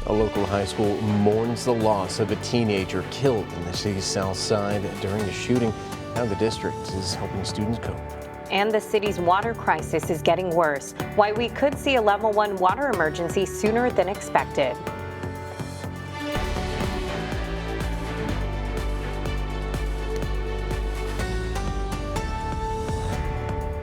A local high school mourns the loss of a teenager killed in the city's south side during a shooting. Now the district is helping students cope. And the city's water crisis is getting worse. Why we could see a level 1 water emergency sooner than expected.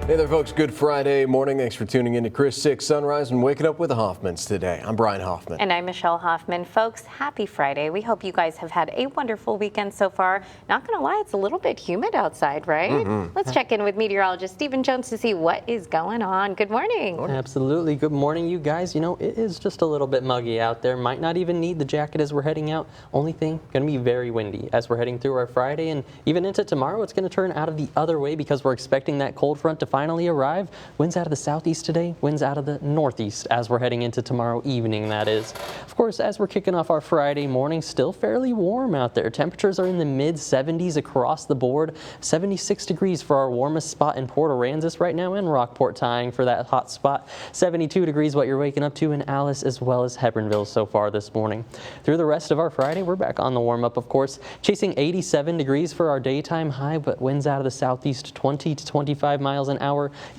Hey there, folks. Good Friday morning. Thanks for tuning in to Chris 6 Sunrise and waking up with the Hoffmans today. I'm Brian Hoffman. And I'm Michelle Hoffman. Folks, happy Friday. We hope you guys have had a wonderful weekend so far. Not going to lie, it's a little bit humid outside, right? Let's check in with meteorologist Stephen Jones to see what is going on. Good morning. Absolutely. Good morning, you guys. You know, it is just a little bit muggy out there. Might not even need the jacket as we're heading out. Only thing, going to be very windy as we're heading through our Friday and even into tomorrow. It's going to turn out of the other way because we're expecting that cold front to finally arrive. Winds out of the southeast today, winds out of the northeast as we're heading into tomorrow evening, that is. Of course, as we're kicking off our Friday morning, still fairly warm out there. Temperatures are in the mid 70s across the board. 76 degrees for our warmest spot in Port Aransas right now, and Rockport tying for that hot spot. 72 degrees what you're waking up to in Alice as well as Hebronville so far this morning. Through the rest of our Friday, we're back on the warm up, of course, chasing 87 degrees for our daytime high, but winds out of the southeast 20 to 25 miles an hour.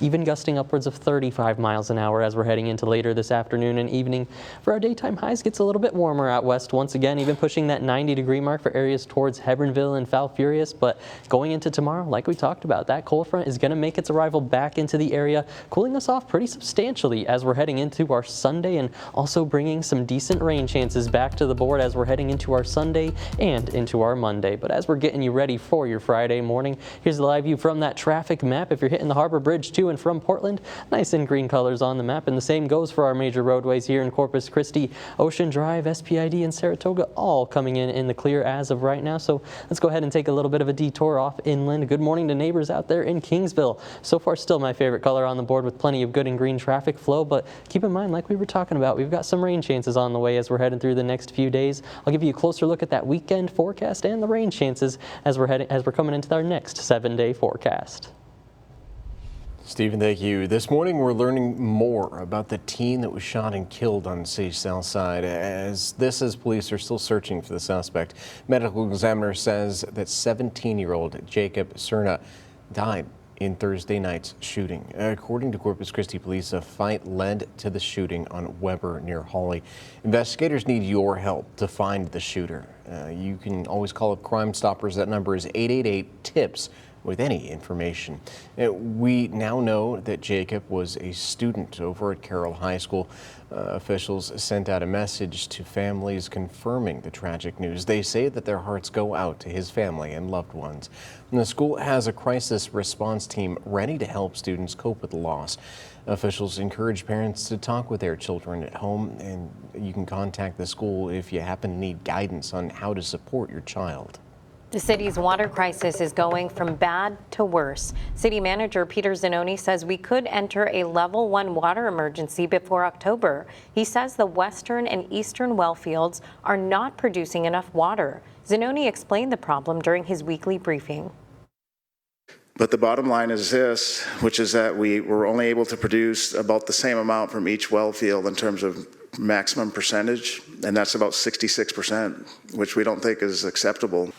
Even gusting upwards of 35 miles an hour as we're heading into later this afternoon and evening. For our daytime highs, gets a little bit warmer out west once again, even pushing that 90-degree mark for areas towards Hebronville and Falfurrias. But going into tomorrow, like we talked about, that cold front is going to make its arrival back into the area, cooling us off pretty substantially as we're heading into our Sunday, and also bringing some decent rain chances back to the board as we're heading into our Sunday and into our Monday. But as we're getting you ready for your Friday morning, here's the live view from that traffic map. If you're hitting the Harbor Bridge to and from Portland, nice in green colors on the map, and the same goes for our major roadways here in Corpus Christi, Ocean Drive, SPID, and Saratoga, all coming in the clear as of right now. So let's go ahead and take a little bit of a detour off inland. Good morning to neighbors out there in Kingsville. So far, still my favorite color on the board with plenty of good and green traffic flow, but keep in mind, like we were talking about, we've got some rain chances on the way as we're heading through the next few days. I'll give you a closer look at that weekend forecast and the rain chances as we're coming into our next 7-day forecast. Stephen, thank you. This morning we're learning more about the teen that was shot and killed on the city's south side. As police are still searching for the suspect. Medical examiner says that 17-year-old Jacob Cerna died in Thursday night's shooting. According to Corpus Christi police, a fight led to the shooting on Weber near Hawley. Investigators need your help to find the shooter. You can always call up Crime Stoppers. That number is 888-TIPS. With any information. We now know that Jacob was a student over at Carroll High School. Officials sent out a message to families confirming the tragic news. They say that their hearts go out to his family and loved ones. And the school has a crisis response team ready to help students cope with the loss. Officials encourage parents to talk with their children at home, and you can contact the school if you happen to need guidance on how to support your child. The city's water crisis is going from bad to worse. City Manager Peter Zanoni says we could enter a level 1 water emergency before October. He says the western and eastern well fields are not producing enough water. Zanoni explained the problem during his weekly briefing. But the bottom line is this, which is that we were only able to produce about the same amount from each well field in terms of maximum percentage, and that's about 66%, which we don't think is acceptable.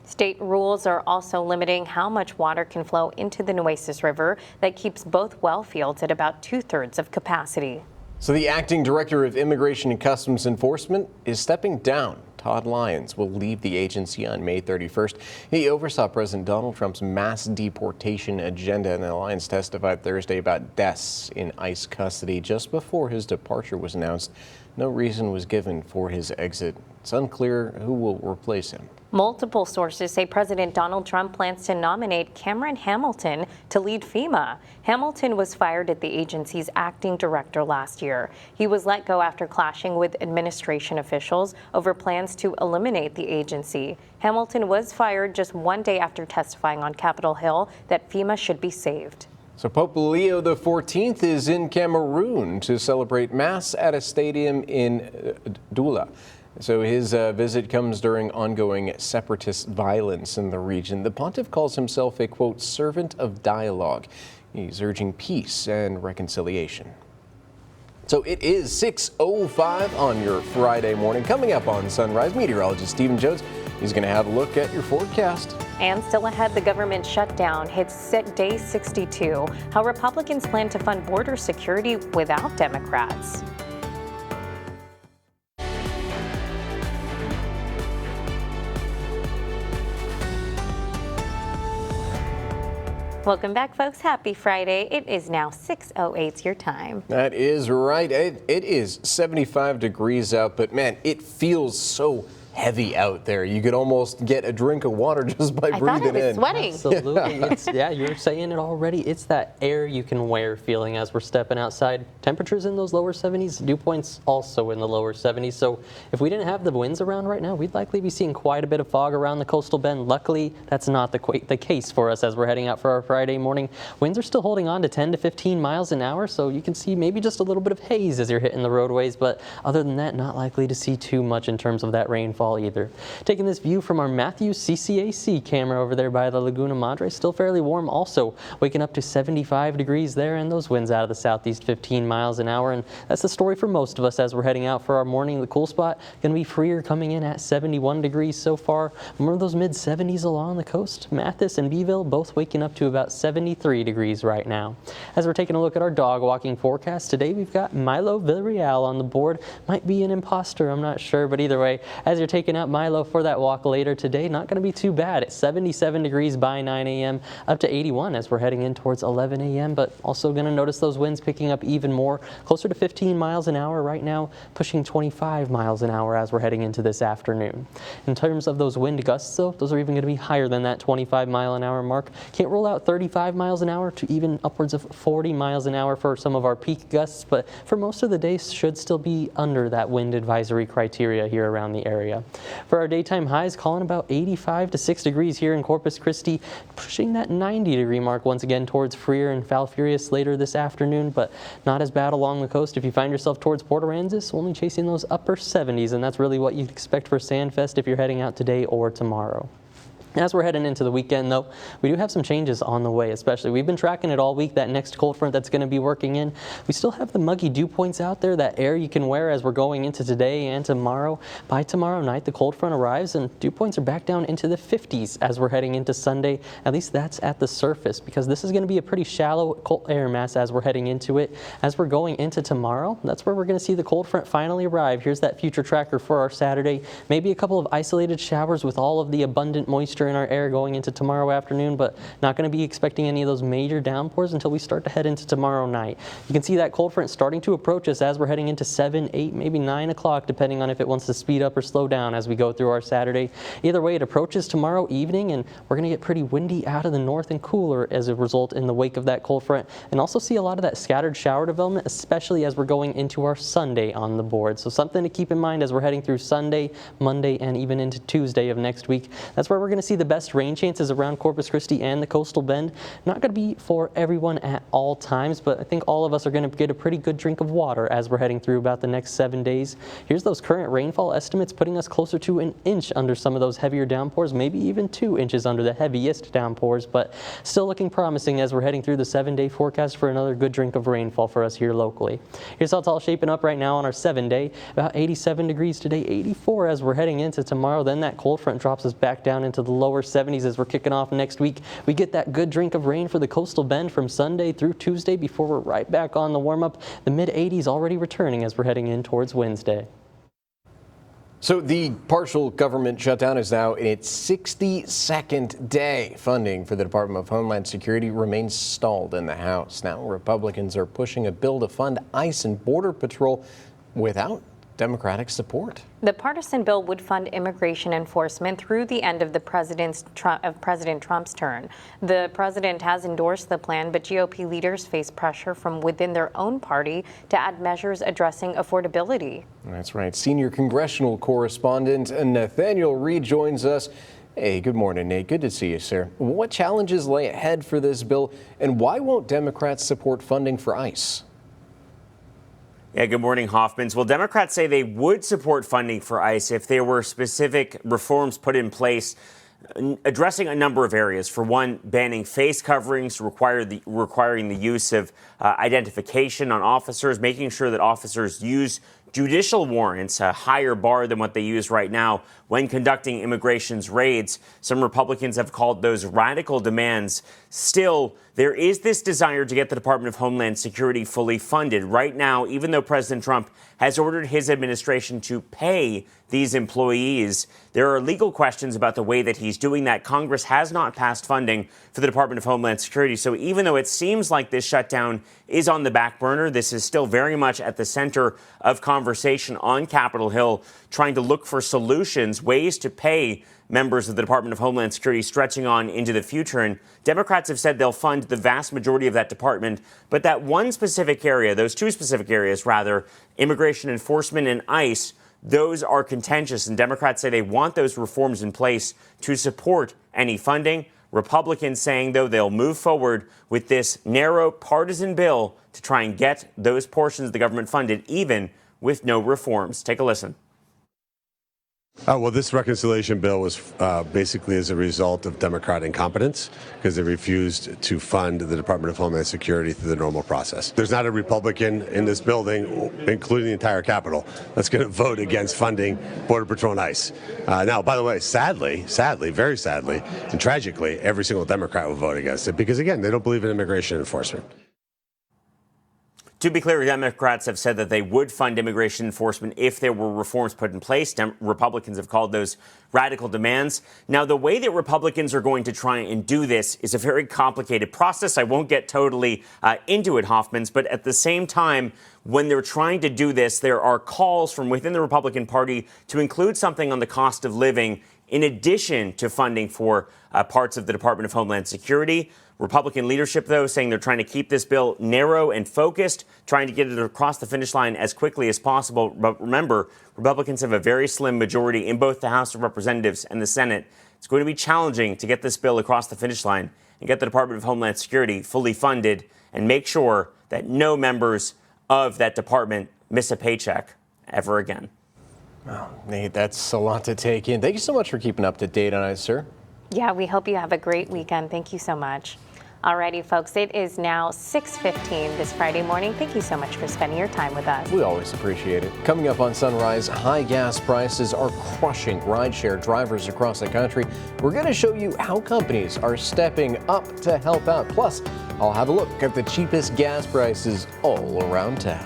State rules are also limiting how much water can flow into the Nueces River. That keeps both well fields at about 2/3 of capacity. So the acting director of Immigration and Customs Enforcement is stepping down. Todd Lyons will leave the agency on May 31st. He oversaw President Donald Trump's mass deportation agenda, and Lyons testified Thursday about deaths in ICE custody just before his departure was announced. No reason was given for his exit. It's unclear who will replace him. Multiple sources say President Donald Trump plans to nominate Cameron Hamilton to lead FEMA. Hamilton was fired at the agency's acting director last year. He was let go after clashing with administration officials over plans to eliminate the agency. Hamilton was fired just one day after testifying on Capitol Hill that FEMA should be saved. So Pope Leo XIV is in Cameroon to celebrate Mass at a stadium in Douala. So his visit comes during ongoing separatist violence in the region. The pontiff calls himself a, quote, servant of dialogue. He's urging peace and reconciliation. So it is 6:05 on your Friday morning. Coming up on Sunrise, meteorologist Stephen Jones. He's going to have a look at your forecast. And still ahead, the government shutdown hits day 62. How Republicans plan to fund border security without Democrats. Welcome back, folks. Happy Friday. It is now 6:08 your time. That is right. It is 75 degrees out, but man, it feels so heavy out there. You could almost get a drink of water just by breathing in. Sweating. Absolutely. Yeah, you're saying it already. It's that air you can wear feeling as we're stepping outside. Temperatures in those lower 70s. Dew points also in the lower 70s. So if we didn't have the winds around right now, we'd likely be seeing quite a bit of fog around the coastal bend. Luckily, that's not the case for us as we're heading out for our Friday morning. Winds are still holding on to 10 to 15 miles an hour, so you can see maybe just a little bit of haze as you're hitting the roadways. But other than that, not likely to see too much in terms of that rainfall either. Taking this view from our Matthews CCAC camera over there by the Laguna Madre, still fairly warm also, waking up to 75 degrees there, and those winds out of the southeast 15 miles an hour. And that's the story for most of us as we're heading out for our morning. The cool spot going to be freer, coming in at 71 degrees so far. More of those mid 70s along the coast. Mathis and Beeville both waking up to about 73 degrees right now. As we're taking a look at our dog walking forecast today, we've got Milo Villarreal on the board. Might be an imposter, I'm not sure, but either way, as you're taking out Milo for that walk later today, not going to be too bad. It's 77 degrees by 9 a.m. up to 81 as we're heading in towards 11 a.m. But also going to notice those winds picking up even more, closer to 15 miles an hour right now, pushing 25 miles an hour as we're heading into this afternoon. In terms of those wind gusts, though, those are even going to be higher than that 25 mile an hour mark. Can't rule out 35 miles an hour to even upwards of 40 miles an hour for some of our peak gusts, but for most of the day should still be under that wind advisory criteria here around the area. For our daytime highs, calling about 85 to 6 degrees here in Corpus Christi, pushing that 90-degree mark once again towards Freer and Falfurrias later this afternoon, but not as bad along the coast. If you find yourself towards Port Aransas, only chasing those upper 70s, and that's really what you'd expect for Sandfest if you're heading out today or tomorrow. As we're heading into the weekend, though, we do have some changes on the way, especially. We've been tracking it all week, that next cold front that's going to be working in. We still have the muggy dew points out there, that air you can wear as we're going into today and tomorrow. By tomorrow night, the cold front arrives, and dew points are back down into the 50s as we're heading into Sunday. At least that's at the surface, because this is going to be a pretty shallow cold air mass as we're heading into it. As we're going into tomorrow, that's where we're going to see the cold front finally arrive. Here's that future tracker for our Saturday. Maybe a couple of isolated showers with all of the abundant moisture in our air going into tomorrow afternoon, but not going to be expecting any of those major downpours until we start to head into tomorrow night. You can see that cold front starting to approach us as we're heading into 7, 8, maybe 9 o'clock, depending on if it wants to speed up or slow down as we go through our Saturday. Either way, it approaches tomorrow evening, and we're going to get pretty windy out of the north and cooler as a result in the wake of that cold front, and also see a lot of that scattered shower development, especially as we're going into our Sunday on the board. So something to keep in mind as we're heading through Sunday, Monday, and even into Tuesday of next week. That's where we're going to see the best rain chances around Corpus Christi and the coastal bend. Not going to be for everyone at all times, but I think all of us are going to get a pretty good drink of water as we're heading through about the next 7 days. Here's those current rainfall estimates putting us closer to an inch under some of those heavier downpours, maybe even 2 inches under the heaviest downpours, but still looking promising as we're heading through the 7-day forecast for another good drink of rainfall for us here locally. Here's how it's all shaping up right now on our 7-day. About 87 degrees today, 84 as we're heading into tomorrow. Then that cold front drops us back down into the lower 70s as we're kicking off next week. We get that good drink of rain for the coastal bend from Sunday through Tuesday before we're right back on the warm-up. The mid-80s already returning as we're heading in towards Wednesday. So the partial government shutdown is now in its 62nd day. Funding for the Department of Homeland Security remains stalled in the House. Now Republicans are pushing a bill to fund ICE and Border Patrol without Democratic support. The partisan bill would fund immigration enforcement through the end of President Trump's term. The president has endorsed the plan, but GOP leaders face pressure from within their own party to add measures addressing affordability. That's right. Senior congressional correspondent Nathaniel Reed joins us. Hey, good morning, Nate. Good to see you, sir. What challenges lay ahead for this bill, and why won't Democrats support funding for ICE? Yeah, good morning, Hoffmans. Well, Democrats say they would support funding for ICE if there were specific reforms put in place addressing a number of areas. For one, banning face coverings, requiring the use of identification on officers, making sure that officers use judicial warrants, a higher bar than what they use right now when conducting immigration's raids. Some Republicans have called those radical demands. Still, there is this desire to get the Department of Homeland Security fully funded. Right now, even though President Trump has ordered his administration to pay these employees, there are legal questions about the way that he's doing that. Congress has not passed funding for the Department of Homeland Security. So even though it seems like this shutdown is on the back burner, this is still very much at the center of conversation on Capitol Hill, trying to look for solutions, ways to pay members of the Department of Homeland Security stretching on into the future. And Democrats have said they'll fund the vast majority of that department. But that one specific area, those two specific areas, rather, immigration enforcement and ICE, those are contentious. And Democrats say they want those reforms in place to support any funding. Republicans saying, though, they'll move forward with this narrow partisan bill to try and get those portions of the government funded, even with no reforms. Take a listen. Well, this reconciliation bill was basically as a result of Democrat incompetence because they refused to fund the Department of Homeland Security through the normal process. There's not a Republican in this building, including the entire Capitol, that's going to vote against funding Border Patrol and ICE. Now, by the way, sadly, very sadly, and tragically, every single Democrat will vote against it because, again, they don't believe in immigration enforcement. To be clear, Democrats have said that they would fund immigration enforcement if there were reforms put in place. Republicans have called those radical demands. Now, the way that Republicans are going to try and do this is a very complicated process. I won't get totally into it, Hoffmans, but at the same time, when they're trying to do this, there are calls from within the Republican Party to include something on the cost of living in addition to funding for parts of the Department of Homeland Security. Republican leadership, though, saying they're trying to keep this bill narrow and focused, trying to get it across the finish line as quickly as possible. But remember, Republicans have a very slim majority in both the House of Representatives and the Senate. It's going to be challenging to get this bill across the finish line and get the Department of Homeland Security fully funded and make sure that no members of that department miss a paycheck ever again. Wow, Nate, that's a lot to take in. Thank you so much for keeping up to date on it, sir. Yeah, we hope you have a great weekend. Thank you so much. Alrighty, folks, it is now 6:15 this Friday morning. Thank you so much for spending your time with us. We always appreciate it. Coming up on Sunrise, high gas prices are crushing rideshare drivers across the country. We're going to show you how companies are stepping up to help out. Plus, I'll have a look at the cheapest gas prices all around town.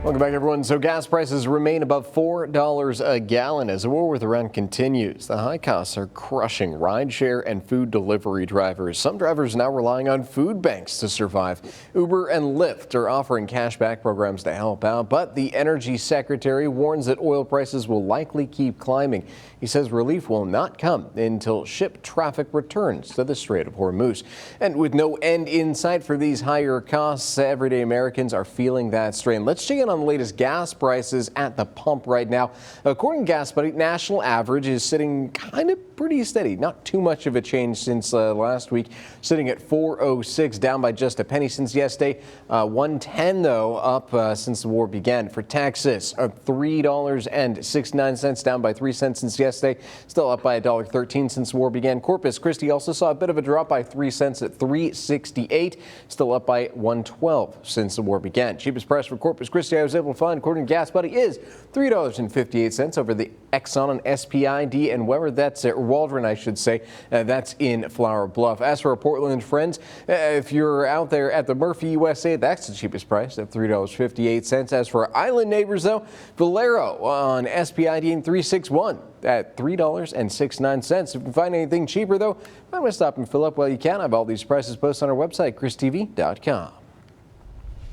Welcome back, everyone. So gas prices remain above $4 a gallon as the war with Iran continues. The high costs are crushing rideshare and food delivery drivers. Some drivers now relying on food banks to survive. Uber and Lyft are offering cashback programs to help out, but the energy secretary warns that oil prices will likely keep climbing. He says relief will not come until ship traffic returns to the Strait of Hormuz. And with no end in sight for these higher costs, everyday Americans are feeling that strain. Let's check in on the latest gas prices at the pump right now. According to GasBuddy, national average is sitting kind of pretty steady. Not too much of a change since last week, sitting at $4.06, down by just a penny since yesterday. $1.10 though, up since the war began. For Texas, $3.69, down by 3 cents since yesterday. Still up by $1.13 since the war began. Corpus Christi also saw a bit of a drop by 3 cents at $3.68. Still up by $1.12 since the war began. Cheapest price for Corpus Christi I was able to find, according to GasBuddy, is $3.58 over the Exxon and SPID and Weber. That's at Waldron, I should say. That's in Flower Bluff. As for our Portland friends, if you're out there at the Murphy USA, that's the cheapest price at $3.58. As for our island neighbors, though, Valero on SPID in 361 at $3.69. If you find anything cheaper, though, might want to stop and fill up while you can. I have all these prices posted on our website, christv.com.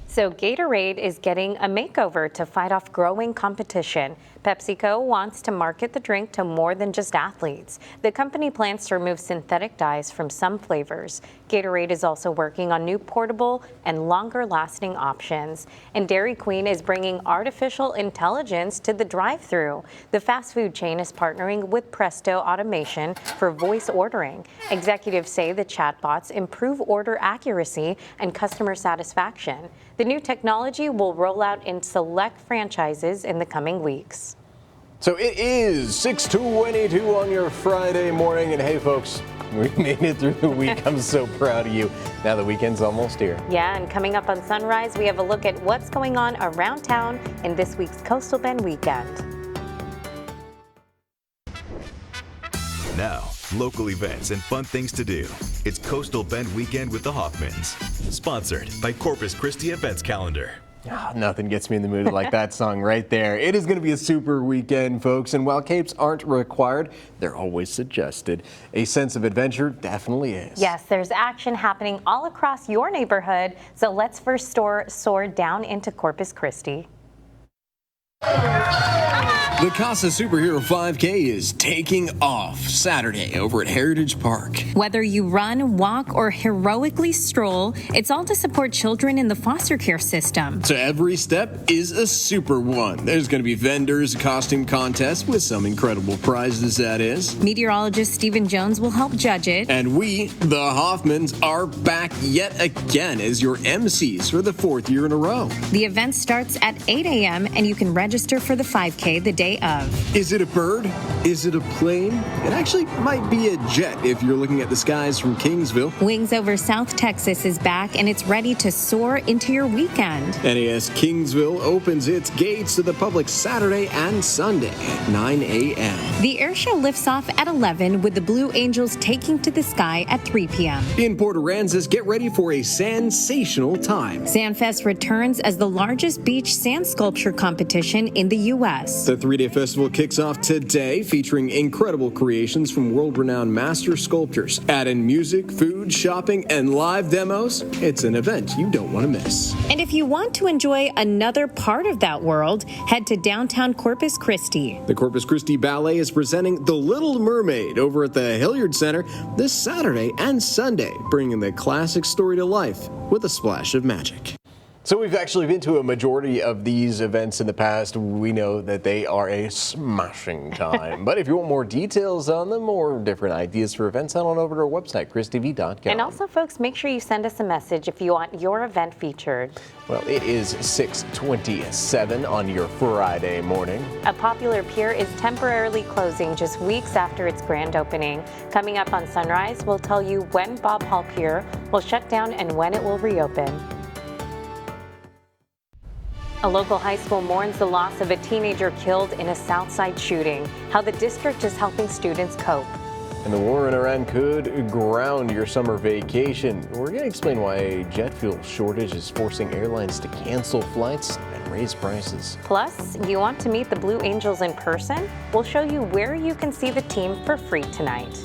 So Gatorade is getting a makeover to fight off growing competition. PepsiCo wants to market the drink to more than just athletes. The company plans to remove synthetic dyes from some flavors. Gatorade is also working on new portable and longer-lasting options. And Dairy Queen is bringing artificial intelligence to the drive-thru. The fast food chain is partnering with Presto Automation for voice ordering. Executives say the chatbots improve order accuracy and customer satisfaction. The new technology will roll out in select franchises in the coming weeks. So it is 6:22 on your Friday morning, and hey folks, we made it through the week. I'm so proud of you. Now the weekend's almost here. Yeah, and coming up on Sunrise, we have a look at what's going on around town in this week's Coastal Bend weekend. Now, local events and fun things to do. It's Coastal Bend Weekend with the Hoffmans. Sponsored by Corpus Christi Events Calendar. Nothing gets me in the mood like that song right there. It is going to be a super weekend, folks, and while capes aren't required, they're always suggested. A sense of adventure definitely is. Yes, there's action happening all across your neighborhood, so let's first soar down into Corpus Christi. The Casa Superhero 5K is taking off Saturday over at Heritage Park. Whether you run, walk, or heroically stroll, it's all to support children in the foster care system. So every step is a super one. There's going to be vendors, costume contests with some incredible prizes, that is. Meteorologist Stephen Jones will help judge it. And we, the Hoffmans, are back yet again as your MCs for the 4th year in a row. The event starts at 8 a.m. and you can register for the 5K the day of. Is it a bird? Is it a plane? It actually might be a jet if you're looking at the skies from Kingsville. Wings Over South Texas is back and it's ready to soar into your weekend. NAS Kingsville opens its gates to the public Saturday and Sunday at 9 a.m. The air show lifts off at 11 with the Blue Angels taking to the sky at 3 p.m. In Port Aransas, get ready for a sensational time. Sandfest returns as the largest beach sand sculpture competition in the U.S. The 3-day festival kicks off today, featuring incredible creations from world-renowned master sculptors. Add in music, food, shopping, and live demos. It's an event you don't want to miss. And if you want to enjoy another part of that world, head to downtown Corpus Christi. The Corpus Christi Ballet is presenting The Little Mermaid over at the Hilliard Center this Saturday and Sunday, bringing the classic story to life with a splash of magic. So we've actually been to a majority of these events in the past. We know that they are a smashing time. But if you want more details on them or different ideas for events, head on over to our website, christv.com. And also, folks, make sure you send us a message if you want your event featured. Well, it is 6:27 on your Friday morning. A popular pier is temporarily closing just weeks after its grand opening. Coming up on Sunrise, we'll tell you when Bob Hall Pier will shut down and when it will reopen. A local high school mourns the loss of a teenager killed in a Southside shooting. How the district is helping students cope. And the war in Iran could ground your summer vacation. We're going to explain why a jet fuel shortage is forcing airlines to cancel flights and raise prices. Plus, you want to meet the Blue Angels in person? We'll show you where you can see the team for free tonight.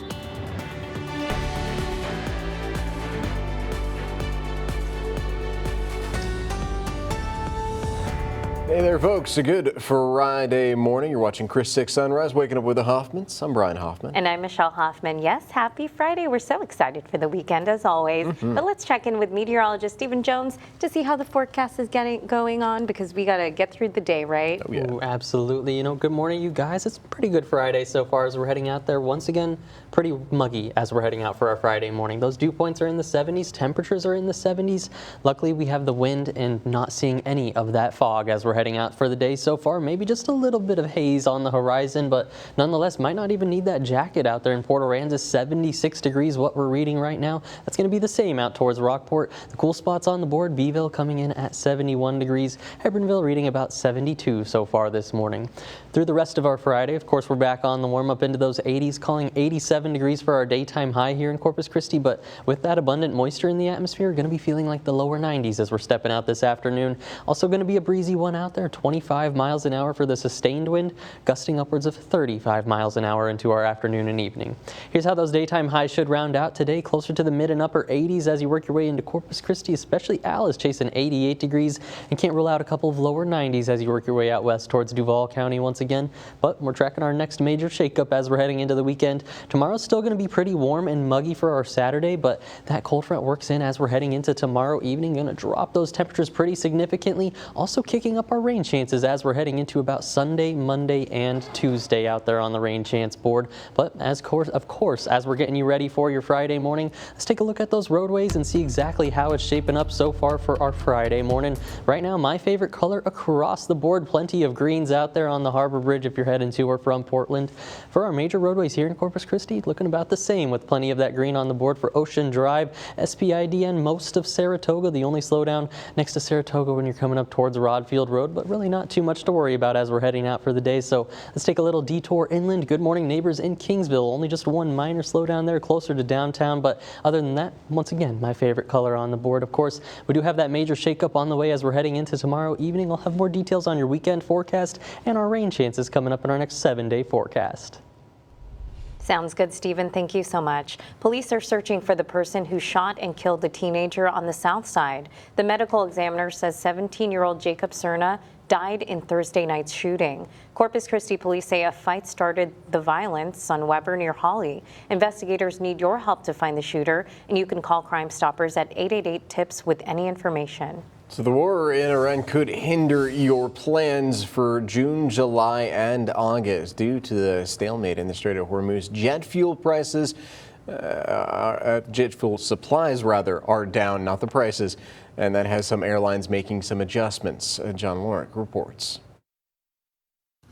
Hey there, folks. A good Friday morning. You're watching Chris 6 Sunrise, waking up with the Hoffmans. I'm Brian Hoffman. And I'm Michelle Hoffman. Yes, happy Friday. We're so excited for the weekend, as always. But let's check in with meteorologist Stephen Jones to see how the forecast is going on, because we got to get through the day, right? Oh, yeah. Ooh, absolutely. You know, good morning, you guys. It's a pretty good Friday so far as we're heading out there. Once again, pretty muggy as we're heading out for our Friday morning. Those dew points are in the 70s. Temperatures are in the 70s. Luckily, we have the wind and not seeing any of that fog as we're heading out for the day so far. Maybe just a little bit of haze on the horizon, but nonetheless, might not even need that jacket out there in Port Aransas. 76 degrees, what we're reading right now. That's going to be the same out towards Rockport. The cool spots on the board, Beeville coming in at 71 degrees. Hebronville reading about 72 so far this morning. Through the rest of our Friday, of course, we're back on the warm up into those 80s, calling 87 degrees for our daytime high here in Corpus Christi, but with that abundant moisture in the atmosphere, going to be feeling like the lower 90s as we're stepping out this afternoon. Also going to be a breezy one out out there, 25 miles an hour for the sustained wind, gusting upwards of 35 miles an hour into our afternoon and evening. Here's how those daytime highs should round out today, closer to the mid and upper 80s as you work your way into Corpus Christi, especially Al is chasing 88 degrees and can't rule out a couple of lower 90s as you work your way out west towards Duval County once again. But we're tracking our next major shakeup as we're heading into the weekend. Tomorrow's still going to be pretty warm and muggy for our Saturday, but that cold front works in as we're heading into tomorrow evening. Going to drop those temperatures pretty significantly, also kicking up our rain chances as we're heading into about Sunday, Monday, and Tuesday out there on the rain chance board. But of course, as we're getting you ready for your Friday morning, let's take a look at those roadways and see exactly how it's shaping up so far for our Friday morning. Right now, my favorite color across the board, plenty of greens out there on the Harbor Bridge if you're heading to or from Portland. For our major roadways here in Corpus Christi, looking about the same with plenty of that green on the board for Ocean Drive, SPID, and most of Saratoga. The only slowdown next to Saratoga when you're coming up towards Rodfield Road, but really not too much to worry about as we're heading out for the day. So let's take a little detour inland. Good morning, neighbors in Kingsville. Only just one minor slowdown there closer to downtown, but other than that, once again, my favorite color on the board. Of course, we do have that major shakeup on the way as we're heading into tomorrow evening. I'll have more details on your weekend forecast and our rain chances coming up in our next 7-day forecast. Sounds good, Stephen. Thank you so much. Police are searching for the person who shot and killed the teenager on the south side. The medical examiner says 17-year-old Jacob Cerna died in Thursday night's shooting. Corpus Christi police say a fight started the violence on Weber near Holly. Investigators need your help to find the shooter, and you can call Crime Stoppers at 888-TIPS with any information. So the war in Iran could hinder your plans for June, July, and August due to the stalemate in the Strait of Hormuz. Jet fuel supplies are down, not the prices, and that has some airlines making some adjustments. John Lorick reports.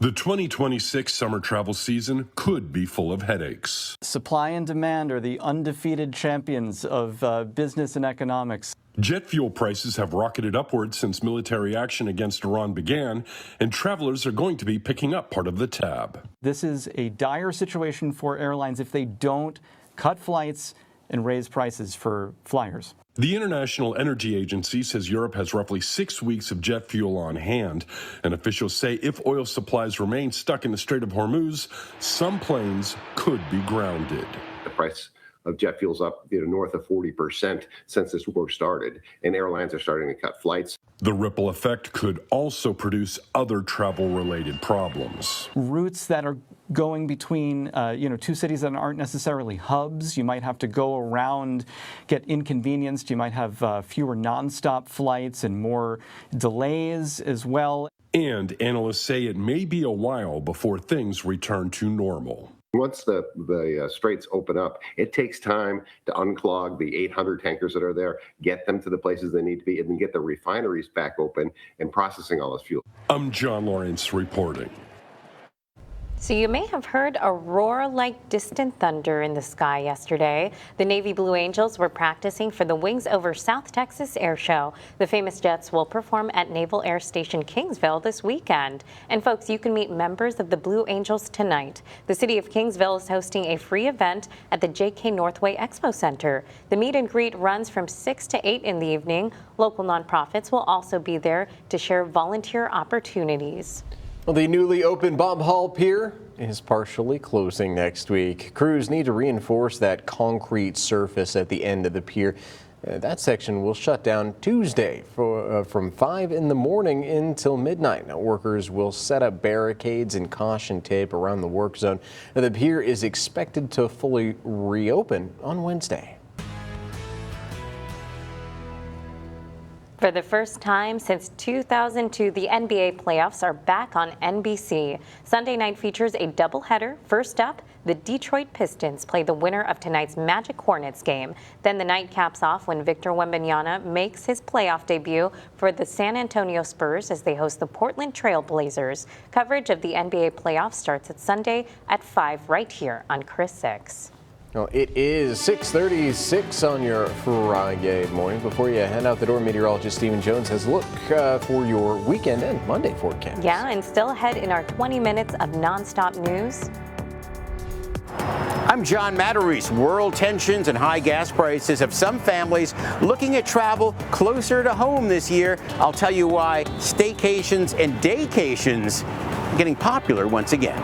The 2026 summer travel season could be full of headaches. Supply and demand are the undefeated champions of business and economics. Jet fuel prices have rocketed upward since military action against Iran began, and travelers are going to be picking up part of the tab. This is a dire situation for airlines if they don't cut flights and raise prices for flyers. The International Energy Agency says Europe has roughly 6 weeks of jet fuel on hand, and officials say if oil supplies remain stuck in the Strait of Hormuz, some planes could be grounded. The price of jet fuel's up north of 40% since this war started, and airlines are starting to cut flights. The ripple effect could also produce other travel-related problems. Routes that are going between two cities that aren't necessarily hubs. You might have to go around, get inconvenienced. You might have fewer nonstop flights and more delays as well. And analysts say it may be a while before things return to normal. Once the straits open up, it takes time to unclog the 800 tankers that are there, get them to the places they need to be, and then get the refineries back open and processing all this fuel. I'm John Lawrence reporting. So you may have heard a roar like distant thunder in the sky yesterday. The Navy Blue Angels were practicing for the Wings Over South Texas Air Show. The famous jets will perform at Naval Air Station Kingsville this weekend. And folks, you can meet members of the Blue Angels tonight. The city of Kingsville is hosting a free event at the JK Northway Expo Center. The meet and greet runs from 6 to 8 in the evening. Local nonprofits will also be there to share volunteer opportunities. Well, the newly opened Bob Hall Pier is partially closing next week. Crews need to reinforce that concrete surface at the end of the pier. That section will shut down Tuesday from 5 in the morning until midnight. Now, workers will set up barricades and caution tape around the work zone. Now, the pier is expected to fully reopen on Wednesday. For the first time since 2002, the NBA playoffs are back on NBC. Sunday night features a doubleheader. First up, the Detroit Pistons play the winner of tonight's Magic Hornets game. Then the night caps off when Victor Wembanyama makes his playoff debut for the San Antonio Spurs as they host the Portland Trail Blazers. Coverage of the NBA playoffs starts at Sunday at 5 right here on Chris 6. Well, it is 6:36 on your Friday morning. Before you head out the door, meteorologist Stephen Jones has a look for your weekend and Monday forecast. Yeah, and still ahead in our 20 minutes of nonstop news. I'm I'm John Matarese. World tensions and high gas prices have some families looking at travel closer to home this year. I'll tell you why staycations and daycations are getting popular once again.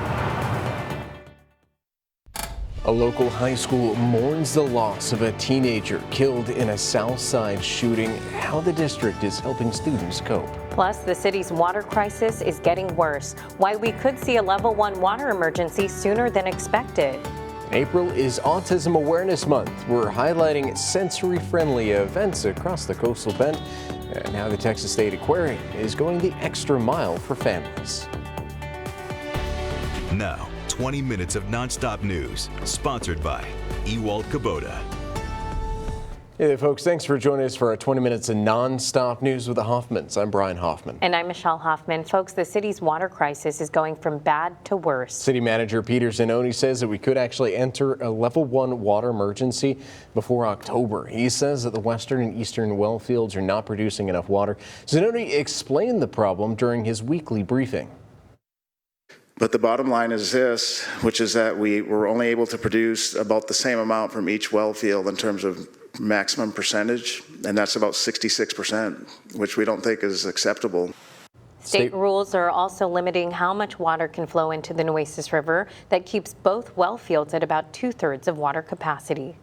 A local high school mourns the loss of a teenager killed in a South Side shooting. How the district is helping students cope. Plus, the city's water crisis is getting worse. Why we could see a level 1 water emergency sooner than expected. April is Autism Awareness Month. We're highlighting sensory-friendly events across the coastal bend and how the Texas State Aquarium is going the extra mile for families. Now, 20 minutes of nonstop news, sponsored by Ewald Kubota. Hey there, folks. Thanks for joining us for our 20 minutes of non-stop news with the Hoffmans. I'm Brian Hoffman. And I'm Michelle Hoffman. Folks, the city's water crisis is going from bad to worse. City Manager Peter Zanoni says that we could actually enter a level 1 water emergency before October. He says that the western and eastern well fields are not producing enough water. Zanoni explained the problem during his weekly briefing. But the bottom line is this, which is that we were only able to produce about the same amount from each well field in terms of maximum percentage, and that's about 66%, which we don't think is acceptable. State rules are also limiting how much water can flow into the Nueces River. That keeps both well fields at about 2/3 of water capacity.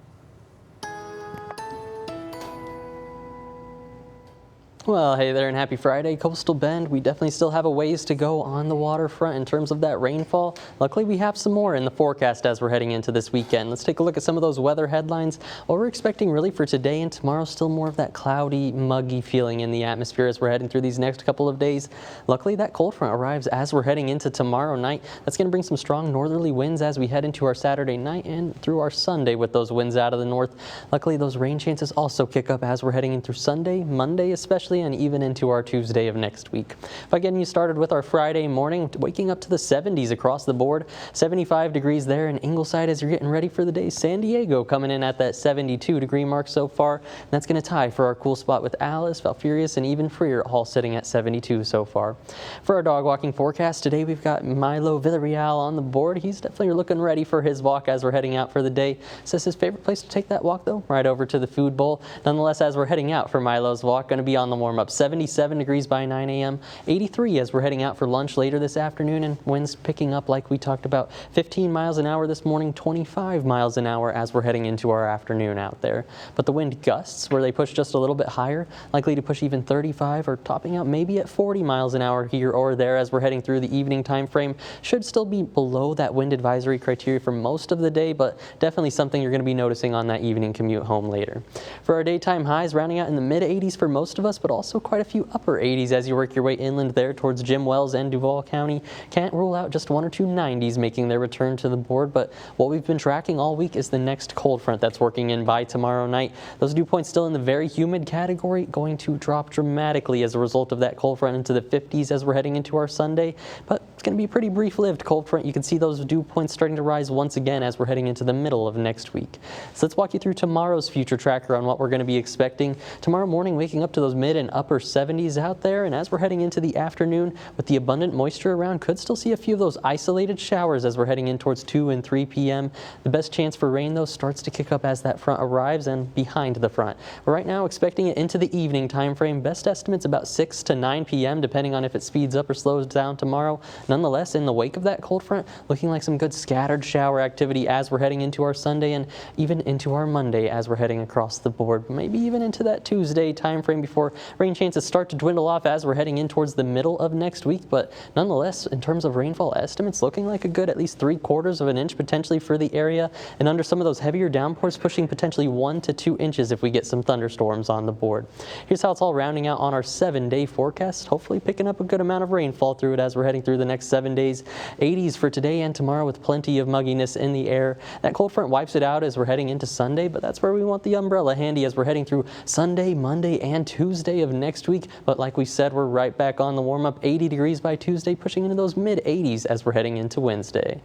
Well, hey there and happy Friday, Coastal Bend. We definitely still have a ways to go on the waterfront in terms of that rainfall. Luckily, we have some more in the forecast as we're heading into this weekend. Let's take a look at some of those weather headlines. What we're expecting really for today and tomorrow, still more of that cloudy, muggy feeling in the atmosphere as we're heading through these next couple of days. Luckily, that cold front arrives as we're heading into tomorrow night. That's going to bring some strong northerly winds as we head into our Saturday night and through our Sunday with those winds out of the north. Luckily, those rain chances also kick up as we're heading in through Sunday, Monday especially, and even into our Tuesday of next week. If I get you started with our Friday morning, waking up to the 70s across the board, 75 degrees there in Ingleside as you're getting ready for the day. San Diego coming in at that 72-degree mark so far, and that's going to tie for our cool spot with Alice, Valfurious, and even Freer all sitting at 72 so far. For our dog walking forecast today, we've got Milo Villarreal on the board. He's definitely looking ready for his walk as we're heading out for the day. Says his favorite place to take that walk though, right over to the food bowl. Nonetheless, as we're heading out for Milo's walk, going to be on the warm-up. 77 degrees by 9 a.m., 83 as we're heading out for lunch later this afternoon, and winds picking up like we talked about. 15 miles an hour this morning, 25 miles an hour as we're heading into our afternoon out there. But the wind gusts, where they push just a little bit higher, likely to push even 35 or topping out maybe at 40 miles an hour here or there as we're heading through the evening time frame. Should still be below that wind advisory criteria for most of the day, but definitely something you're going to be noticing on that evening commute home later. For our daytime highs, rounding out in the mid 80s for most of us, but also quite a few upper 80s as you work your way inland there towards Jim Wells and Duval County. Can't rule out just 1 or 2 90s making their return to the board, but what we've been tracking all week is the next cold front that's working in by tomorrow night. Those dew points still in the very humid category, going to drop dramatically as a result of that cold front into the 50s as we're heading into our Sunday, but it's going to be a pretty brief-lived cold front. You can see those dew points starting to rise once again as we're heading into the middle of next week. So let's walk you through tomorrow's future tracker on what we're going to be expecting. Tomorrow morning, waking up to those mid and upper 70s out there, and as we're heading into the afternoon with the abundant moisture around, could still see a few of those isolated showers as we're heading in towards 2 and 3 p.m. The best chance for rain, though, starts to kick up as that front arrives and behind the front. We're right now expecting it into the evening time frame. Best estimates about 6 to 9 p.m. depending on if it speeds up or slows down tomorrow. Nonetheless, in the wake of that cold front, looking like some good scattered shower activity as we're heading into our Sunday and even into our Monday as we're heading across the board. Maybe even into that Tuesday time frame before rain chances start to dwindle off as we're heading in towards the middle of next week. But nonetheless, in terms of rainfall estimates, looking like a good at least 3/4 of an inch potentially for the area, and under some of those heavier downpours pushing potentially 1 to 2 inches if we get some thunderstorms on the board. Here's how it's all rounding out on our 7-day forecast. Hopefully picking up a good amount of rainfall through it as we're heading through the next 7 days. 80s for today and tomorrow with plenty of mugginess in the air. That cold front wipes it out as we're heading into Sunday, but that's where we want the umbrella handy as we're heading through Sunday, Monday, and Tuesday of next week. But like we said, we're right back on the warm-up. 80 degrees by Tuesday, pushing into those mid-80s as we're heading into Wednesday.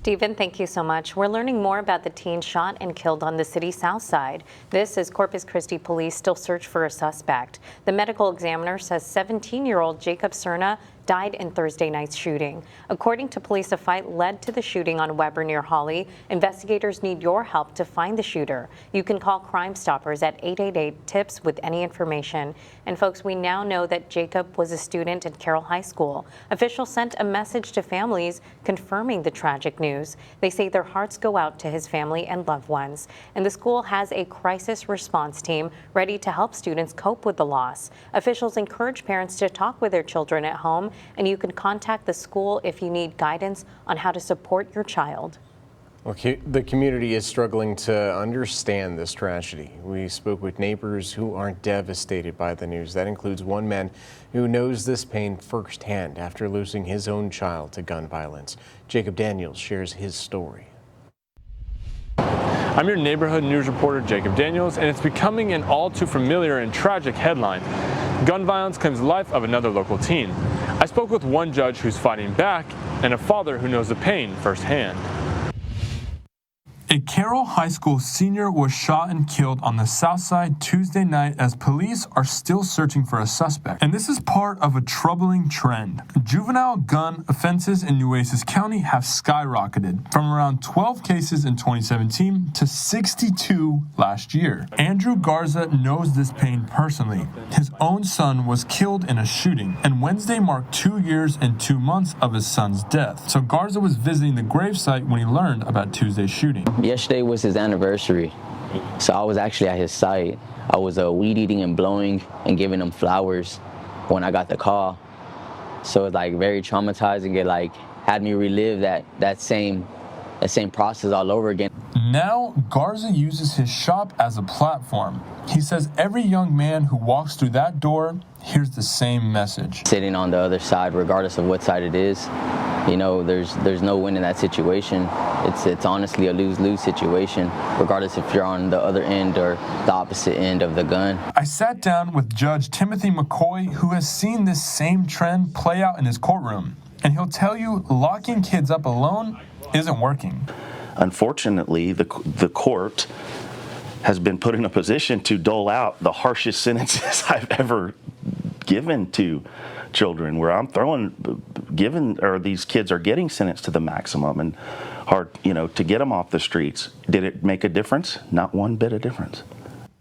Stephen, thank you so much. We're learning more about the teen shot and killed on the city's south side. This is Corpus Christi police still search for a suspect. The medical examiner says 17-year-old Jacob Cerna died in Thursday night's shooting. According to police, a fight led to the shooting on Weber near Holly. Investigators need your help to find the shooter. You can call Crime Stoppers at 888-TIPS with any information. And folks, we now know that Jacob was a student at Carroll High School. Officials sent a message to families confirming the tragic news. They say their hearts go out to his family and loved ones. And the school has a crisis response team ready to help students cope with the loss. Officials encourage parents to talk with their children at home, and you can contact the school if you need guidance on how to support your child. Okay, the community is struggling to understand this tragedy. We spoke with neighbors who are devastated by the news. That includes one man who knows this pain firsthand after losing his own child to gun violence. Jacob Daniels shares his story. I'm your neighborhood news reporter, Jacob Daniels, and it's becoming an all too familiar and tragic headline. Gun violence claims the life of another local teen. I spoke with one judge who's fighting back and a father who knows the pain firsthand. A Carroll High School senior was shot and killed on the south side Tuesday night as police are still searching for a suspect. And this is part of a troubling trend. Juvenile gun offenses in Nueces County have skyrocketed from around 12 cases in 2017 to 62 last year. Andrew Garza knows this pain personally. His own son was killed in a shooting, and Wednesday marked 2 years and 2 months of his son's death. So Garza was visiting the gravesite when he learned about Tuesday's shooting. Yesterday was his anniversary, so I was actually at his site. I was weed eating and blowing and giving him flowers when I got the call. So it's like very traumatizing. It like had me relive that same process all over again. Now, Garza uses his shop as a platform. He says every young man who walks through that door hears the same message. Sitting on the other side, regardless of what side it is, you know, there's no win in that situation. It's honestly a lose-lose situation, regardless if you're on the other end or the opposite end of the gun. I sat down with Judge Timothy McCoy, who has seen this same trend play out in his courtroom. And he'll tell you locking kids up alone isn't working. Unfortunately, the court has been put in a position to dole out the harshest sentences I've ever given to children, where I'm these kids are getting sentenced to the maximum and hard, to get them off the streets. Did it make a difference? Not one bit of difference.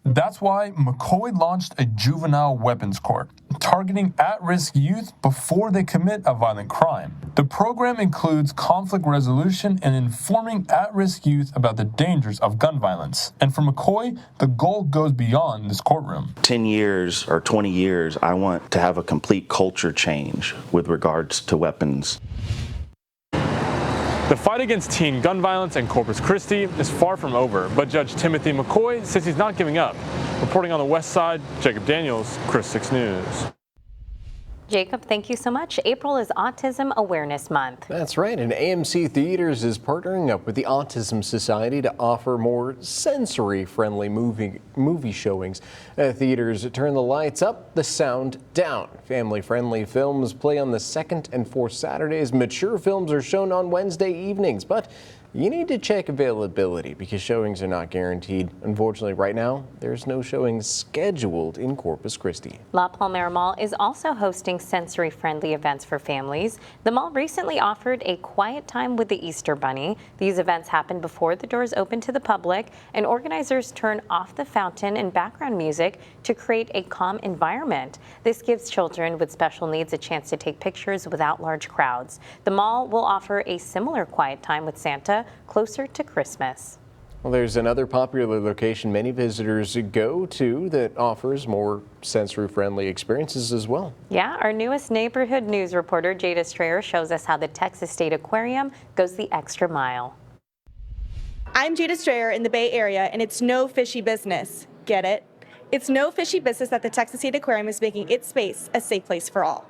That's why McCoy launched a juvenile weapons court, targeting at-risk youth before they commit a violent crime. The program includes conflict resolution and informing at-risk youth about the dangers of gun violence. And for McCoy, the goal goes beyond this courtroom. 10 years or 20 years, I want to have a complete culture change with regards to weapons. The fight against teen gun violence in Corpus Christi is far from over, but Judge Timothy McCoy says he's not giving up. Reporting on the west side, Jacob Daniels, Chris 6 News. Jacob, thank you so much. April is Autism Awareness Month. That's right, and AMC Theaters is partnering up with the Autism Society to offer more sensory-friendly movie showings. Theaters turn the lights up, the sound down. Family-friendly films play on the second and fourth Saturdays. Mature films are shown on Wednesday evenings, but you need to check availability because showings are not guaranteed. Unfortunately, right now, there's no showings scheduled in Corpus Christi. La Palmera Mall is also hosting sensory-friendly events for families. The mall recently offered a quiet time with the Easter Bunny. These events happen before the doors open to the public, and organizers turn off the fountain and background music to create a calm environment. This gives children with special needs a chance to take pictures without large crowds. The mall will offer a similar quiet time with Santa closer to Christmas. Well, there's another popular location many visitors go to that offers more sensory-friendly experiences as well. Yeah, our newest neighborhood news reporter, Jada Strayer, shows us how the Texas State Aquarium goes the extra mile. I'm Jada Strayer in the Bay Area, and it's no fishy business. Get it? It's no fishy business that the Texas State Aquarium is making its space a safe place for all.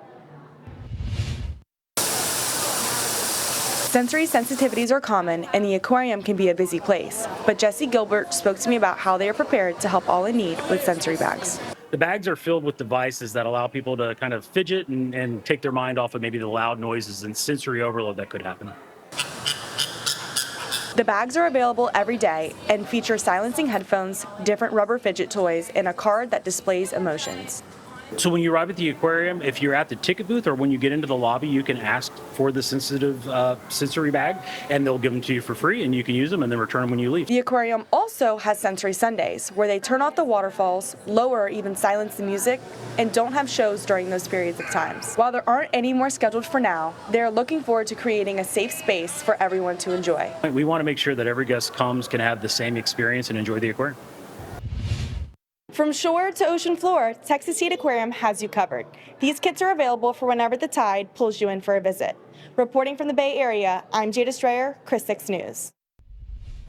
Sensory sensitivities are common, and the aquarium can be a busy place. But Jesse Gilbert spoke to me about how they are prepared to help all in need with sensory bags. The bags are filled with devices that allow people to kind of fidget and take their mind off of maybe the loud noises and sensory overload that could happen. The bags are available every day and feature silencing headphones, different rubber fidget toys, and a card that displays emotions. So when you arrive at the aquarium, if you're at the ticket booth or when you get into the lobby, you can ask for the sensitive sensory bag, and they'll give them to you for free, and you can use them and then return them when you leave. The aquarium also has sensory Sundays, where they turn off the waterfalls, lower or even silence the music, and don't have shows during those periods of times. While there aren't any more scheduled for now, they're looking forward to creating a safe space for everyone to enjoy. We want to make sure that every guest comes can have the same experience and enjoy the aquarium. From shore to ocean floor, Texas State Aquarium has you covered. These kits are available for whenever the tide pulls you in for a visit. Reporting from the Bay Area, I'm Jada Strayer, Chris 6 News.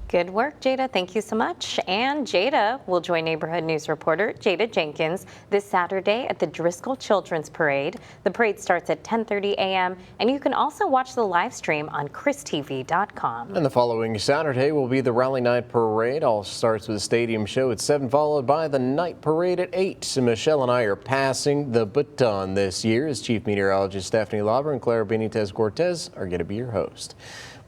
Good work, Jada. Thank you so much. And Jada will join neighborhood news reporter Jada Jenkins this Saturday at the Driscoll Children's Parade. The parade starts at 10:30 a.m. and you can also watch the live stream on christv.com. And the following Saturday will be the Rally Night Parade. All starts with a stadium show at 7, followed by the night parade at 8. Michelle and I are passing the baton this year as Chief Meteorologist Stephanie Lauber and Clara Benitez-Cortez are going to be your host.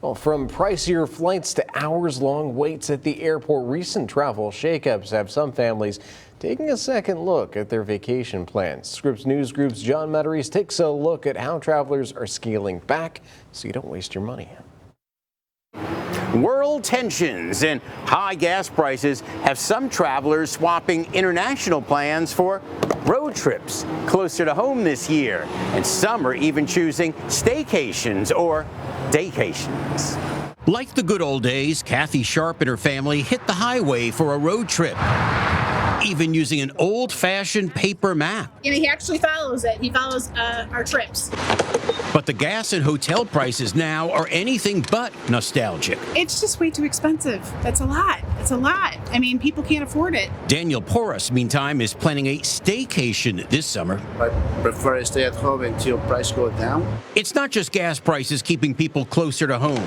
Well, from pricier flights to hours-long waits at the airport, recent travel shakeups have some families taking a second look at their vacation plans. Scripps News Group's John Matarese takes a look at how travelers are scaling back so you don't waste your money. World tensions and high gas prices have some travelers swapping international plans for road trips closer to home this year. And some are even choosing staycations or daycations. Like the good old days, Kathy Sharp and her family hit the highway for a road trip, even using an old-fashioned paper map. And he actually follows it. He follows our trips. But the gas and hotel prices now are anything but nostalgic. It's just way too expensive. That's a lot. It's a lot. I mean, people can't afford it. Daniel Porras, meantime, is planning a staycation this summer. I prefer to stay at home until price go down. It's not just gas prices keeping people closer to home.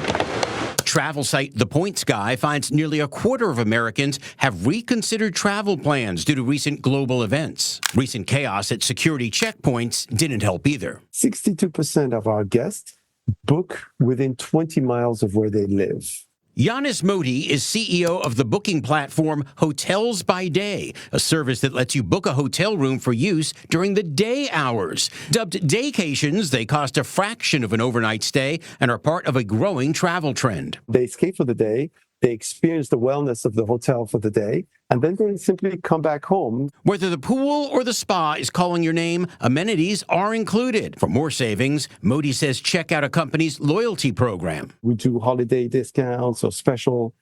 Travel site The Points Guy finds nearly a quarter of Americans have reconsidered travel plans due to recent global events. Recent chaos at security checkpoints didn't help either. 62% of our guests book within 20 miles of where they live. Giannis Modi is CEO of the booking platform Hotels by Day, a service that lets you book a hotel room for use during the day hours. Dubbed daycations, they cost a fraction of an overnight stay and are part of a growing travel trend. They escape for the day, they experience the wellness of the hotel for the day, and then they simply come back home. Whether the pool or the spa is calling your name, amenities are included. For more savings, Modi says check out a company's loyalty program. We do holiday discounts or special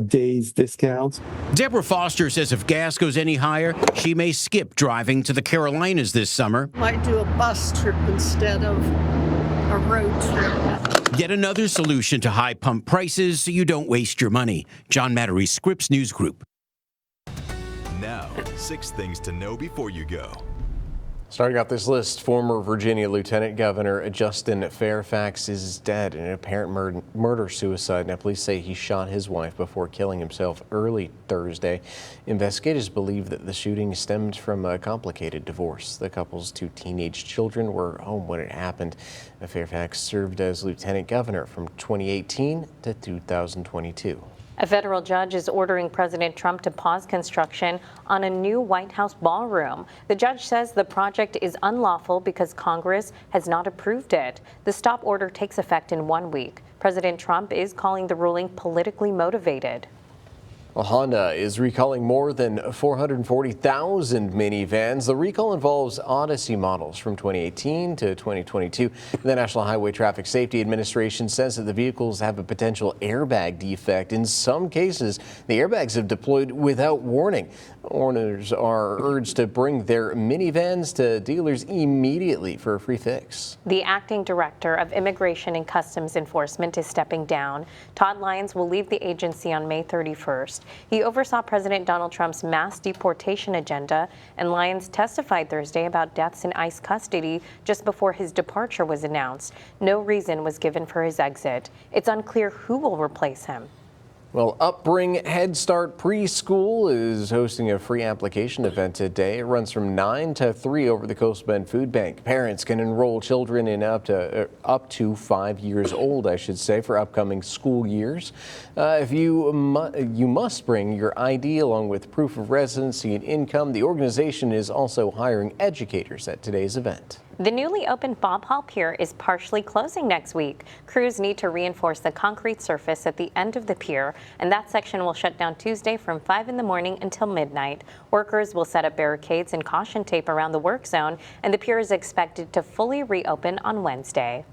days discounts. Deborah Foster says if gas goes any higher, she may skip driving to the Carolinas this summer. Might do a bus trip instead of a road trip. Yet another solution to high pump prices so you don't waste your money. John Matarese, Scripps News Group. Now, 6 things to know before you go. Starting out this list, former Virginia Lieutenant Governor Justin Fairfax is dead in an apparent murder-suicide. Now, police say he shot his wife before killing himself early Thursday. Investigators believe that the shooting stemmed from a complicated divorce. The couple's 2 teenage children were home when it happened. Fairfax served as Lieutenant Governor from 2018 to 2022. A federal judge is ordering President Trump to pause construction on a new White House ballroom. The judge says the project is unlawful because Congress has not approved it. The stop order takes effect in 1 week. President Trump is calling the ruling politically motivated. Well, Honda is recalling more than 440,000 minivans. The recall involves Odyssey models from 2018 to 2022. The National Highway Traffic Safety Administration says that the vehicles have a potential airbag defect. In some cases, the airbags have deployed without warning. Owners are urged to bring their minivans to dealers immediately for a free fix. The acting director of Immigration and Customs Enforcement is stepping down. Todd Lyons will leave the agency on May 31st. He oversaw President Donald Trump's mass deportation agenda, and Lyons testified Thursday about deaths in ICE custody just before his departure was announced. No reason was given for his exit. It's unclear who will replace him. Well, Upbring Head Start Preschool is hosting a free application event today. It runs from 9 to 3 over the Coastal Bend Food Bank. Parents can enroll children in up to 5 years old, I should say, for upcoming school years. If you must bring your ID along with proof of residency and income. The organization is also hiring educators at today's event. The newly opened Bob Hall Pier is partially closing next week. Crews need to reinforce the concrete surface at the end of the pier, and that section will shut down Tuesday from 5 in the morning until midnight. Workers will set up barricades and caution tape around the work zone, and the pier is expected to fully reopen on Wednesday.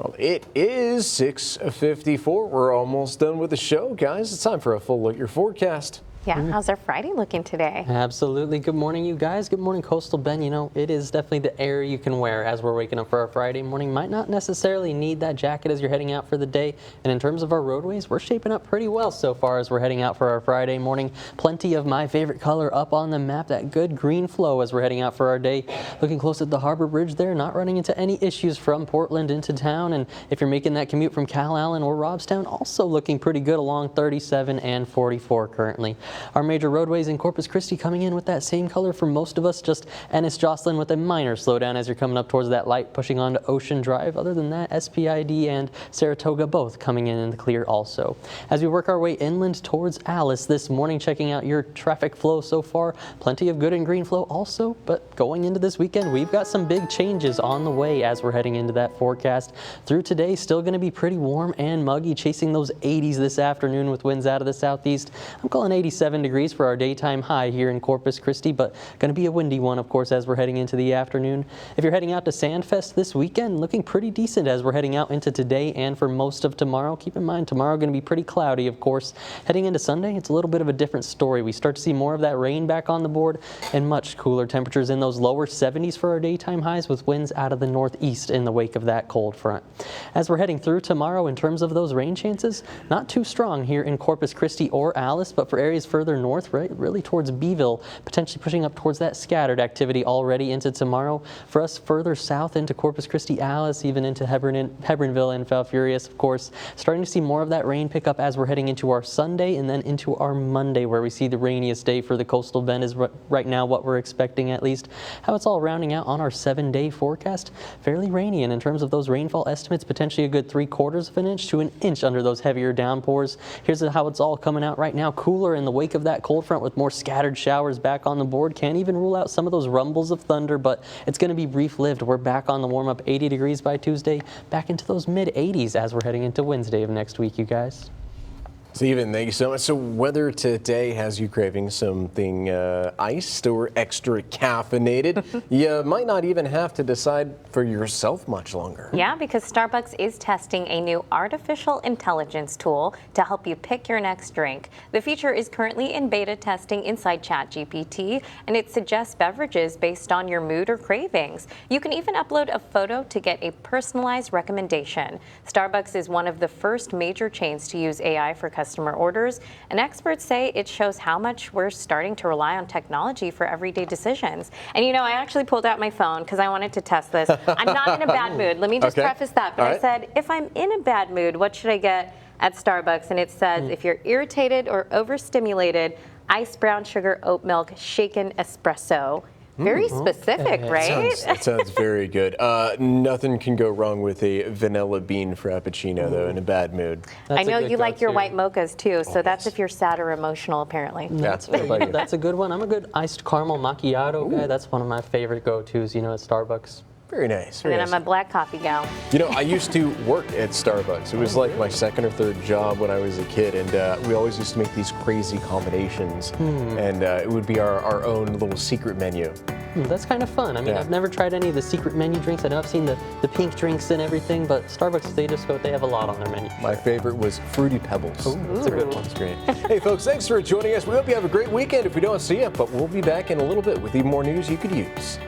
Well, it is 6:54. We're almost done with the show, guys. It's time for a full look at your forecast. Yeah, how's our Friday looking today? Absolutely. Good morning, you guys. Good morning, Coastal Bend. You know, it is definitely the air you can wear as we're waking up for our Friday morning. Might not necessarily need that jacket as you're heading out for the day. And in terms of our roadways, we're shaping up pretty well so far as we're heading out for our Friday morning. Plenty of my favorite color up on the map, that good green flow as we're heading out for our day. Looking close at the Harbor Bridge there, not running into any issues from Portland into town. And if you're making that commute from Cal Allen or Robstown, also looking pretty good along 37 and 44 currently. Our major roadways in Corpus Christi coming in with that same color for most of us, just Ennis-Jocelyn with a minor slowdown as you're coming up towards that light, pushing onto Ocean Drive. Other than that, SPID and Saratoga both coming in the clear also. As we work our way inland towards Alice this morning, checking out your traffic flow so far, plenty of good and green flow also, but going into this weekend, we've got some big changes on the way as we're heading into that forecast. Through today, still going to be pretty warm and muggy, chasing those 80s this afternoon with winds out of the southeast. I'm calling 87 degrees for our daytime high here in Corpus Christi, but going to be a windy one, of course, as we're heading into the afternoon. If you're heading out to Sandfest this weekend, looking pretty decent as we're heading out into today and for most of tomorrow. Keep in mind, tomorrow going to be pretty cloudy, of course. Heading into Sunday, it's a little bit of a different story. We start to see more of that rain back on the board and much cooler temperatures in those lower 70s for our daytime highs with winds out of the northeast in the wake of that cold front. As we're heading through tomorrow, in terms of those rain chances, not too strong here in Corpus Christi or Alice, but for areas further north, right, really towards Beeville, potentially pushing up towards that scattered activity already into tomorrow. For us further south into Corpus Christi, Alice, even into Hebronville and Falfurrias, of course, starting to see more of that rain pick up as we're heading into our Sunday and then into our Monday, where we see the rainiest day for the Coastal Bend is right now what we're expecting, at least. How it's all rounding out on our 7-day forecast, fairly rainy, and in terms of those rainfall estimates, potentially a good 3/4 of an inch to an inch under those heavier downpours. Here's how it's all coming out right now. Cooler in the wake of that cold front with more scattered showers back on the board. Can't even rule out some of those rumbles of thunder, but it's going to be brief-lived. We're back on the warm-up, 80 degrees by Tuesday, back into those mid-80s as we're heading into Wednesday of next week, you guys. Stephen, thank you so much. So weather today has you craving something iced or extra caffeinated. You might not even have to decide for yourself much longer. Yeah, because Starbucks is testing a new artificial intelligence tool to help you pick your next drink. The feature is currently in beta testing inside ChatGPT, and it suggests beverages based on your mood or cravings. You can even upload a photo to get a personalized recommendation. Starbucks is one of the first major chains to use AI for customer orders, and experts say it shows how much we're starting to rely on technology for everyday decisions. And you know, I actually pulled out my phone because I wanted to test this. I'm not in a bad mood. Let me just preface that. But I said, if I'm in a bad mood, what should I get at Starbucks? And it says, if you're irritated or overstimulated, iced brown sugar oat milk shaken espresso. Very specific, right? That sounds very good. Nothing can go wrong with a vanilla bean frappuccino, though, in a bad mood. I know you like your white mochas, too, so that's if you're sad or emotional, apparently. That's a good one. I'm a good iced caramel macchiato guy. That's one of my favorite go-tos, you know, at Starbucks. Very nice. And then I'm a black coffee gal. You know, I used to work at Starbucks. It was like my second or third job when I was a kid, and we always used to make these crazy combinations, and it would be our own little secret menu. That's kind of fun. I mean, I've never tried any of the secret menu drinks. I know I've seen the pink drinks and everything, but Starbucks, they have a lot on their menu. My favorite was Fruity Pebbles. Ooh, that's a good one. That's great. Hey, folks, thanks for joining us. We hope you have a great weekend if we don't see you, but we'll be back in a little bit with even more news you could use.